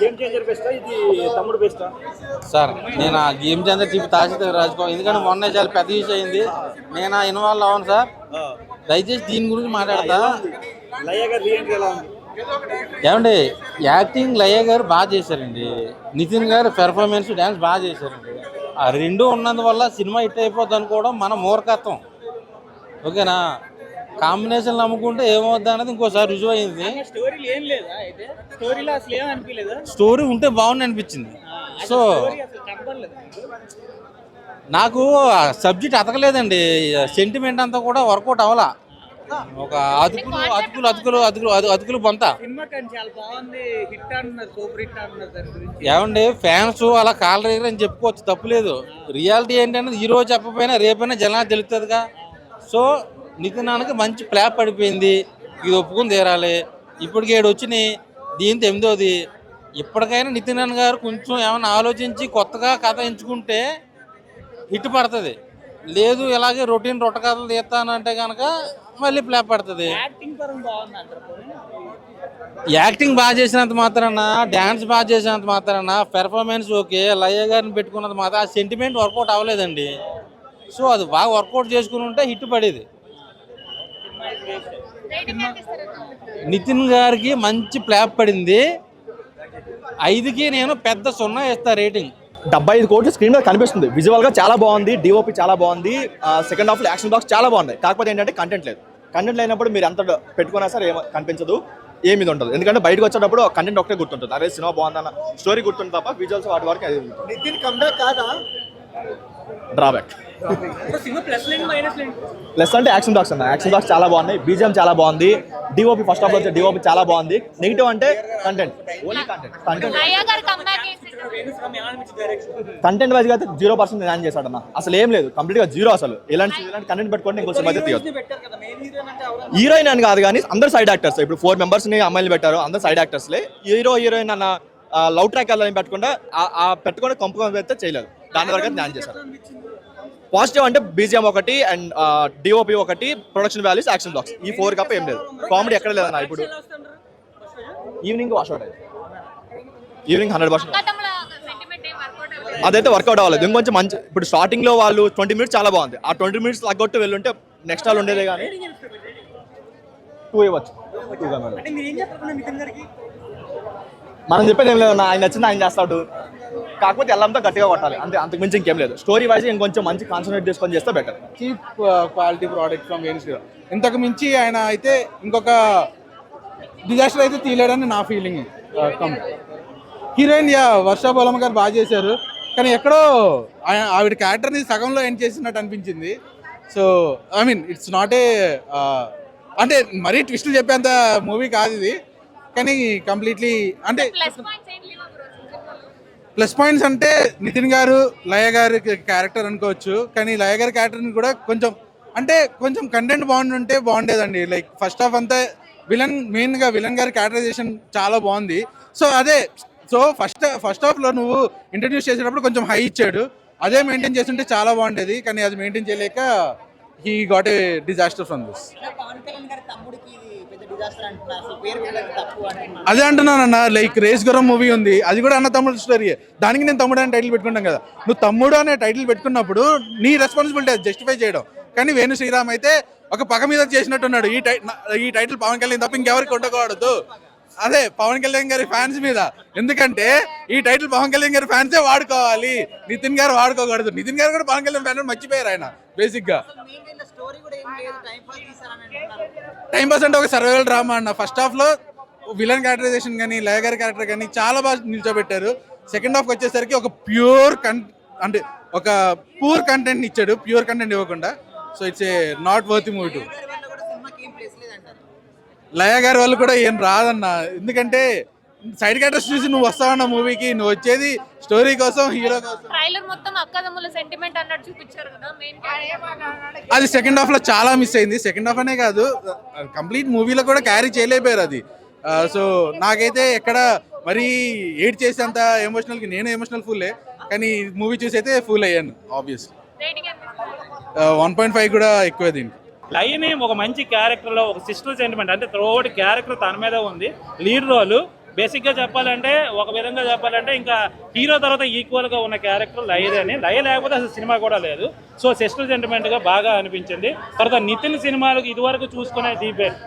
Game changer బెస్టా ఇది తమ్ముడు బెస్టా? Sir నేను ఆ గేమ్ చేంజర్ టీవీ తహసీల్దార్ రాజుకో, ఎందుకంటే మొన్న చాలా పెద్ద ఇష్యూ అయింది. నేను ఇన్వాల్వ్ అవ్వను సార్, దయచేసి దీని గురించి మాట్లాడతా. లయ గారు రీఎంట్రీ ఎలా ఉంది? ఏమండి, యాక్టింగ్ లయ గారు బాగా చేశారండి, నితిన్ గారు పెర్ఫార్మెన్స్ డ్యాన్స్ బాగా చేశారండి. ఆ రెండు ఉన్నందువల్ల సినిమా హిట్ అయిపోద్ది అనుకోవడం మన మూర్ఖత్వం. ఓకేనా, కాంబినేషన్ నమ్ముకుంటే ఏమవుద్ది అన్నది ఇంకోసారి రుజువు అయింది. స్టోరీ ఉంటే బాగుంది అనిపించింది. సో నాకు సబ్జెక్ట్ అతకలేదండి, సెంటిమెంట్ అంతా కూడా వర్కౌట్ అవ్వాలా. ఒక అతుకులు బొంత. ఏమండి, ఫ్యాన్స్ అలా కాలరేగర్ అని చెప్పుకోవచ్చు, తప్పులేదు. రియాలిటీ ఏంటనేది ఈ రోజు చెప్పకపోయినా రేపైనా జనాలు తెలుస్తుందిగా. సో నితిన్ నాన్నకి మంచి ప్లాప్ పడిపోయింది, ఇది ఒప్పుకుని తీరాలి. ఇప్పటికి 7 వచ్చినాయి, దీంతో 8వ. ఇప్పటికైనా నితిన్ నాన్న గారు కొంచెం ఏమైనా ఆలోచించి కొత్తగా కథ ఎంచుకుంటే హిట్ పడుతుంది. లేదు ఇలాగే రొట్ట కథలు తీస్తానంటే కనుక మళ్ళీ ప్లాప్ పడుతుంది. యాక్టింగ్ బాగా చేసినంత మాత్రాన, డ్యాన్స్ బాగా చేసినంత మాత్రాన, పెర్ఫార్మెన్స్ ఓకే, లయ గారిని పెట్టుకున్నంత మాత్రం ఆ సెంటిమెంట్ వర్కౌట్ అవ్వలేదండి. సో అది బాగా వర్కౌట్ చేసుకుని ఉంటే హిట్ పడేది. నితిన్ గారికి మంచి ప్లాప్ పడింది. 5కి నేను పెద్ద 0 ఇస్తా రేటింగ్. 75 కోట్లు స్క్రీన్ మీద కనిపిస్తుంది. విజువల్ గా చాలా బాగుంది, డిఓపి చాలా బాగుంది, సెకండ్ హాఫ్ లో యాక్షన్ బాక్స్ చాలా బాగుంది. కాకపోతే ఏంటంటే కంటెంట్ లేదు. కంటెంట్ లేనప్పుడు మీరు ఎంత పెట్టుకున్నా సరే కనిపించదు, ఏమి ఉండదు. ఎందుకంటే బయటకు వచ్చేటప్పుడు కంటెంట్ ఒకటే గుర్తుంటుంది, అదే సినిమా బాగుందన్న స్టోరీ గుర్తుంది తప్ప విజువల్స్ వాటి వరకు అది డ్రాబ్యాక్. ప్లస్ అంటే యాక్షన్ బాక్స్ అన్న, యాక్షన్ బాక్స్ చాలా బాగున్నాయి, బీజిఎం చాలా బాగుంది, డిఓపి ఫస్ట్ హాఫ్ లో వచ్చే డిఓపి చాలా బాగుంది. నెగిటివ్ అంటే కంటెంట్, ఓన్లీ కంటెంట్ వైజ్ గా అయితే 0% న్యాయం చేశాడు అన్న. అసలు ఏం లేదు, కంప్లీట్ గా 0. అసలు ఇలాంటి కంటెంట్ పెట్టుకోండి ఇంకొంచెం మధ్య తీయదు. హీరోయిన్ అని కాదు కానీ అందరు సైడ్ యాక్టర్స్. ఇప్పుడు 4 మెంబర్స్ ని అమ్మాయిలు పెట్టారు, అందరు సైడ్ యాక్టర్స్లే. హీరోయిన్ అన్న లవ్ ట్రాక్ అలా పెట్టుకుంటే పెట్టుకుంటే కంపు అయితే చేయలేదు, దాని వరకు న్యాయం చేశారు. పాజిటివ్ అంటే బీజిఎం ఒకటి అండ్ డిఓపి ఒకటి, ప్రొడక్షన్ వాల్యూస్, యాక్షన్ బాక్స్, ఈ 4 కప్ప ఏం లేదు. కామెడీ ఎక్కడ లేదన్న. ఇప్పుడు ఈవినింగ్ వాష్ అవుట్ అయ్యింది, ఈవినింగ్ 100%. అదైతే వర్కౌట్ అవ్వలేదు. ఇంకొంచెం మంచి, ఇప్పుడు స్టార్టింగ్ లో వాళ్ళు 20 మినిట్స్ చాలా బాగుంది, ఆ 20 మినిట్స్ తగ్గొట్టు వెళ్ళుంటే నెక్స్ట్ వాళ్ళు ఉండేదే. కానీ 2 ఇవ్వచ్చు. మనం చెప్పేది ఏం లేదు, ఆయన నచ్చింది ఆయన చేస్తాడు, కాకపోతే ఎల్లంతా గట్టిగా కొట్టాలి అంతే, అంతకు మించి ఇంకేం లేదు. స్టోరీ వైజ్ ఇంకొంచెం మంచి కాన్సన్ట్రేట్ చేసుకొని చేస్తే better. Cheap quality product from wanes. ఇంతకు మించి ఆయన అయితే ఇంకొక డిజాస్టర్ అయితే తీయలేడని నా ఫీలింగ్. హీరోయిన్ వర్ష బోలమ్మ గారు బాగా చేశారు, కానీ ఎక్కడో ఆవిడ క్యారెక్టర్ని సగంలో ఎండ్ చేసినట్టు అనిపించింది. So I mean it's not a అంటే మరీ ట్విస్టులు చెప్పేంత మూవీ కాదు ఇది, కానీ కంప్లీట్లీ అంటే ప్లస్ పాయింట్స్ అంటే నితిన్ గారు లయ గారి క్యారెక్టర్ అనుకోవచ్చు. కానీ లయ గారి క్యారెక్టర్ని కూడా కొంచెం కంటెంట్ బాగుంటుంటే బాగుండేదండి. లైక్ ఫస్ట్ హాఫ్ అంతా మెయిన్గా విలన్ గారి క్యారెక్టరైజేషన్ చాలా బాగుంది. సో ఫస్ట్ హాఫ్లో నువ్వు ఇంట్రడ్యూస్ చేసేటప్పుడు కొంచెం హై ఇచ్చాడు, అదే మెయింటైన్ చేస్తుంటే చాలా బాగుండేది. కానీ అది మెయింటైన్ చేయలేక he got a disaster from this. అదే అంటున్నానన్న, లైక్ రేస్ గుర్రం మూవీ ఉంది, అది కూడా అన్న తమ్ముడు స్టోరీ. దానికి నేను తమ్ముడు అనే టైటిల్ పెట్టుకుంటాం కదా. నువ్వు తమ్ముడు అనే టైటిల్ పెట్టుకున్నప్పుడు నీ రెస్పాన్సిబిలిటీ అది జస్టిఫై చేయడం. కానీ వేణు శ్రీరామ్ అయితే ఒక పగ మీద చేసినట్టున్నాడు. ఈ టైటిల్ పవన్ కళ్యాణ్ తప్ప ఇంకెవరికి ఉండకూడదు. అదే పవన్ కళ్యాణ్ గారి ఫ్యాన్స్ మీద, ఎందుకంటే ఈ టైటిల్ పవన్ కళ్యాణ్ గారి ఫ్యాన్సే వాడుకోవాలి, నితిన్ గారు వాడుకోకూడదు. నితిన్ గారు కూడా పవన్ కళ్యాణ్ ఫ్యాన్ మర్చిపోయారు ఆయన బేసిక్ గా. టైం పాస్ అంటే ఒక సర్వైవల్ డ్రామా అన్న. ఫస్ట్ హాఫ్ లో విలన్ క్యారెక్టరైజేషన్ కానీ లయ గారి క్యారెక్టర్ కానీ చాలా బాగా నిల్చోబెట్టారు. సెకండ్ హాఫ్ వచ్చేసరికి ఒక అంటే ఒక పూర్ కంటెంట్ ఇచ్చాడు, ప్యూర్ కంటెంట్ ఇవ్వకుండా. So it's a not worth movie to. Laya గారి వాళ్ళు కూడా ఏం రాదన్న, ఎందుకంటే సైడ్ క్యారెక్టర్స్ చూసి నువ్వు వస్తావన్న మూవీకి, నువ్వు వచ్చేది స్టోరీ కోసం, హీరో కోసం. అది సెకండ్ హాఫ్ లో చాలా మిస్ అయింది. సెకండ్ హాఫ్ అనే కాదు, కంప్లీట్ మూవీలో కూడా క్యారీ చేయలేకపోయారు అది. సో నాకైతే ఎక్కడ మరీ ఏడ్ చేసేంత ఎమోషనల్కి నేను ఎమోషనల్ ఫుల్లే, కానీ మూవీ చూసి అయితే ఫుల్ అయ్యాను ఆబ్వియస్లీ. 1.5 కూడా ఎక్కువ దీనికి. లయనే ఒక మంచి క్యారెక్టర్లో ఒక సిస్టర్ సెంటిమెంట్ అంటే త్రోడ్ క్యారెక్టర్ తన మీద ఉంది. లీడ్ రోల్ బేసిక్గా చెప్పాలంటే ఒక విధంగా చెప్పాలంటే ఇంకా హీరో తర్వాత ఈక్వల్గా ఉన్న క్యారెక్టర్ లయదని. లయ లేకపోతే అసలు సినిమా కూడా లేదు. సో సిస్టర్ సెంటిమెంట్గా బాగా అనిపించింది. తర్వాత నితిన్ సినిమాలకు ఇదివరకు చూసుకునే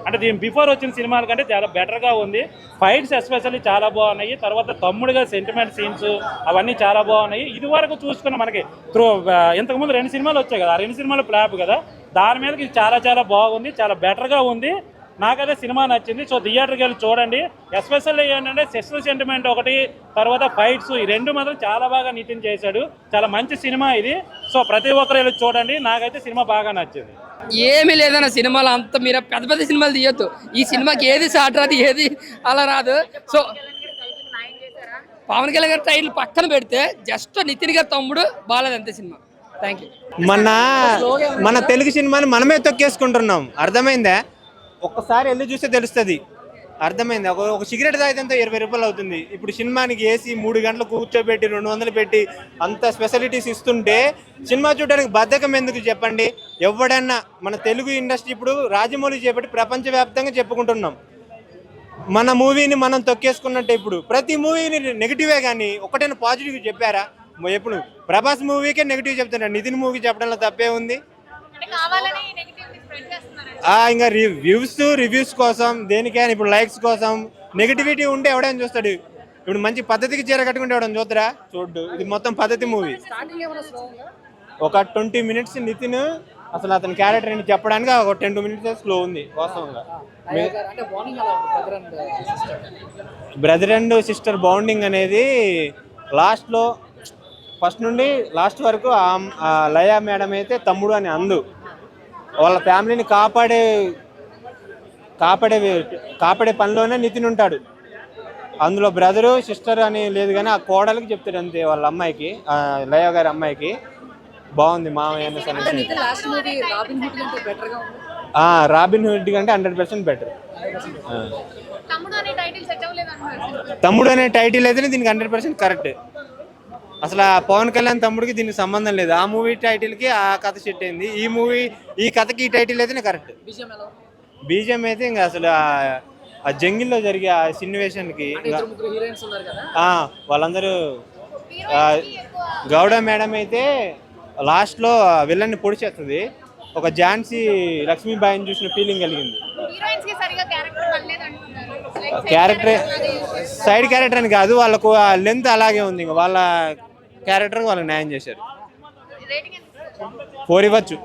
అంటే దీని బిఫోర్ వచ్చిన సినిమాల కంటే చాలా బెటర్గా ఉంది. ఫైట్స్ ఎస్పెషల్లీ చాలా బాగున్నాయి. తర్వాత తమ్ముడుగా సెంటిమెంట్ సీన్స్ అవన్నీ చాలా బాగున్నాయి. ఇదివరకు చూసుకున్న మనకి ఇంతకుముందు 2 సినిమాలు వచ్చాయి కదా, ఆ 2 సినిమాలు ఫ్లాప్ కదా, దాని మీదకి ఇది చాలా చాలా బాగుంది, చాలా బెటర్గా ఉంది. నాకైతే సినిమా నచ్చింది. సో థియేటర్కి వెళ్ళి చూడండి. ఎస్పెషల్లీ ఏంటంటే సిస్టర్ సెంటిమెంట్ ఒకటి, తర్వాత ఫైట్స్, ఈ 2 మాత్రం చాలా బాగా నితిన్ చేశాడు. చాలా మంచి సినిమా ఇది. సో ప్రతి ఒక్కరు వెళ్ళి చూడండి. నాకైతే సినిమా బాగా నచ్చింది. ఏమీ లేదన్న సినిమాలు అంత మీరు పెద్ద పెద్ద సినిమాలు తీయొద్దు. ఈ సినిమాకి ఏది షార్ట్ రాదు, ఏది అలా రాదు. సో పవన్ కళ్యాణ్ గారి టైటిల్ పక్కన పెడితే జస్ట్ నితిన్ గారి తమ్ముడు బాగాలేదు అంతే సినిమా. Thank you. మన తెలుగు సినిమాని మనమే తొక్కేసుకుంటున్నాం, అర్థమైందా? ఒక్కసారి వెళ్ళి చూస్తే తెలుస్తుంది, అర్థమైంది. ఒక సిగరెట్ తాగితే 20 రూపాయలు అవుతుంది. ఇప్పుడు సినిమానికి ఏసీ 3 గంటలు కూర్చోబెట్టి 200 పెట్టి అంత స్పెషాలిటీస్ ఇస్తుంటే సినిమా చూడడానికి బద్ధకం ఎందుకు చెప్పండి? ఎవడన్నా మన తెలుగు ఇండస్ట్రీ ఇప్పుడు రాజమౌళి చేపట్టి ప్రపంచవ్యాప్తంగా చెప్పుకుంటున్నాం. మన మూవీని మనం తొక్కేసుకున్నట్టే. ఇప్పుడు ప్రతి మూవీని నెగిటివే కానీ ఒకటైనా పాజిటివ్ చెప్పారా? ఎప్పుడు ప్రభాస్ మూవీకే నెగిటివ్ చెప్తున్నారు, నితిన్ మూవీ చెప్పడంలో తప్పే ఉంది. ఇంకా రివ్యూస్ కోసం దేనికైనా ఇప్పుడు లైక్స్ కోసం నెగిటివిటీ ఉంటే ఎవడైనా చూస్తాడు. ఇప్పుడు మంచి పద్ధతికి చీర కట్టుకుంటే ఎవడైనా చూద్దరా? చూడ్డు. ఇది మొత్తం పద్ధతి మూవీ. ఒక 20 మినిట్స్ నితిన్ అసలు అతని క్యారెక్టర్ అని చెప్పడానికి ఒక 10 మినిట్స్ స్లో ఉంది వాస్తవంగా. బ్రదర్ అండ్ సిస్టర్ బాండింగ్ అనేది లాస్ట్లో ఫస్ట్ నుండి లాస్ట్ వరకు లయా మేడం అయితే తమ్ముడు అని అందు వాళ్ళ ఫ్యామిలీని కాపాడే పనిలోనే నితిన్ ఉంటాడు. అందులో బ్రదరు సిస్టర్ అని లేదు కానీ ఆ కోడలికి చెప్తాడు అంతే, వాళ్ళ అమ్మాయికి, లయ గారి అమ్మాయికి. బాగుంది మామయ్య అనే సన్నివేశం. రాబిన్ హుడ్ కంటే 100% బెటర్. తమ్ముడు అనే టైటిల్ అయితే దీనికి 100% కరెక్ట్. అసలు ఆ పవన్ కళ్యాణ్ తమ్ముడికి దీనికి సంబంధం లేదు. ఆ మూవీ టైటిల్కి ఆ కథ సెట్ అయింది. ఈ కథకి ఈ టైటిల్ అయితేనే కరెక్ట్. బీజిఎం అయితే ఇంకా అసలు ఆ జంగిల్లో జరిగే ఆ సిన్నివేషన్కి వాళ్ళందరూ గౌడ మేడం అయితే లాస్ట్లో విలన్ని పొడిచేస్తుంది. ఒక ఝాన్సీ లక్ష్మీబాయిని చూసిన ఫీలింగ్ కలిగింది. క్యారెక్టర్ సైడ్ క్యారెక్టర్ అని కాదు, వాళ్ళకు లెంత్ అలాగే ఉంది. ఇంకా వాళ్ళ క్యారెక్టర్ వాళ్ళకి న్యాయం చేశారు. 4 ఇవ్వచ్చు.